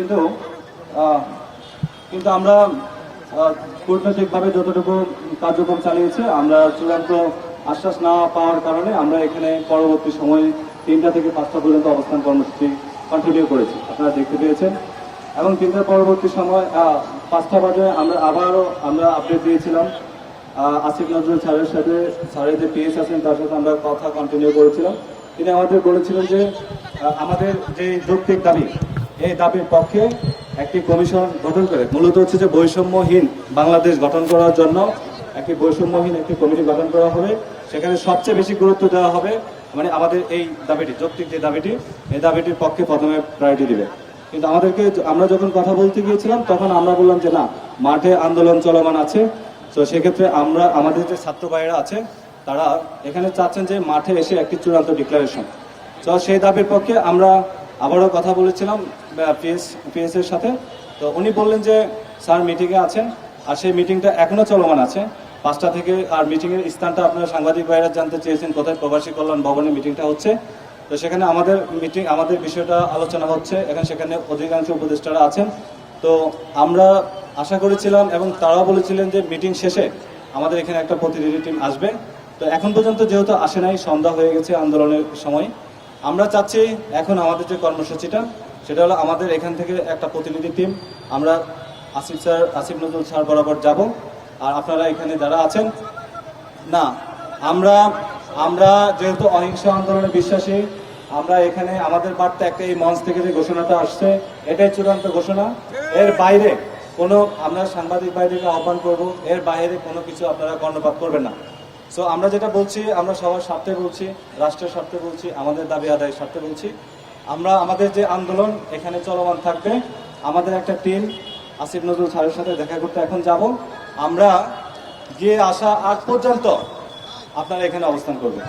কিন্তু কিন্তু আমরা কূটনৈতিকভাবে যতটুকু কার্যক্রম চালিয়েছে, আমরা চূড়ান্ত আশ্বাস না পাওয়ার কারণে আমরা এখানে পরবর্তী সময়ে 3টা থেকে 5টা পর্যন্ত অবস্থান কর্মসূচি কন্টিনিউ করেছি, আপনারা দেখতে পেয়েছেন। এবং 3টার পরবর্তী সময় 5টা বাজে আমরা আপডেট দিয়েছিলাম আসিফ নজরুল স্যারের সাথে, স্যারের যে পিএস আছেন তার সাথে আমরা কথা কন্টিনিউ করেছিলাম। তিনি আমাদের বলেছিলেন যে আমাদের যে যৌক্তিক দাবি, এই দাবির পক্ষে একটি কমিশন গঠন করে, মূলত হচ্ছে যে বৈষম্যহীন বাংলাদেশ গঠন করার জন্য একটি বৈষম্যহীন একটি কমিটি গঠন করা হবে। সেখানে সবচেয়ে বেশি গুরুত্ব দেওয়া হবে মানে আমাদের এই দাবিটি, যৌক্তিক যে দাবিটি, এই দাবিটির পক্ষে প্রথমে প্রায়োরিটি দিবে। কিন্তু আমরা যখন কথা বলতে গিয়েছিলাম তখন আমরা বললাম যে না, মাঠে আন্দোলন চলমান আছে। তো সেক্ষেত্রে আমাদের যে ছাত্র ভাইয়েরা আছে তারা এখানে চাচ্ছেন যে মাঠে এসে একটি চূড়ান্ত ডিক্লারেশন। তো সেই দাবির পক্ষে আমরা আবারও কথা বলেছিলাম পিএস এর সাথে। তো উনি বললেন যে স্যার মিটিংয়ে আছেন, আর সেই মিটিংটা এখনো চলমান আছে 5টা থেকে। আর মিটিংয়ের স্থানটা আপনারা সাংবাদিক ভাইরা জানতে চেয়েছেন কোথায়, প্রবাসী কল্যাণ ভবনে মিটিংটা হচ্ছে। তো সেখানে আমাদের বিষয়টা আলোচনা হচ্ছে, সেখানে অধিকাংশ উপদেষ্টারা আছেন। তো আমরা আশা করেছিলাম এবং তারাও বলেছিলেন যে মিটিং শেষে আমাদের এখানে একটা প্রতিনিধি টিম আসবে। তো এখন পর্যন্ত যেহেতু আসে নাই, সন্ধ্যা হয়ে গেছে আন্দোলনের সময়, আমরা চাচ্ছি এখন আমাদের যে কর্মসূচিটা সেটা হলো আমাদের এখান থেকে একটা প্রতিনিধি টিম আমরা আসিফ নজরুল স্যার বরাবর যাব। আর আপনারা এখানে যারা আছেন, না আমরা যেহেতু অহিংস আন্দোলনে বিশ্বাসী, আমরা এখানে আমাদের বার্তা একটা, এই মঞ্চ থেকে যে ঘোষণাটা আসছে এটাই চূড়ান্ত ঘোষণা। এর বাইরে কোনো, আমরা সাংবাদিক ভাইদেরকে আহ্বান করব, এর বাইরে কোনো কিছু আপনারা কর্ণপাত করবেন না। সো আমরা যেটা বলছি, আমরা সবার স্বার্থে বলছি, রাষ্ট্রের স্বার্থে বলছি, আমাদের দাবি আদায়ের স্বার্থে বলছি। আমাদের যে আন্দোলন এখানে চলমান থাকবে। আমাদের একটা টিম আসিফ নজরুল স্যারের সাথে দেখা করতে এখন যাব। আমরা গিয়ে আসা আগ পর্যন্ত আপনারা এখানে অবস্থান করবেন।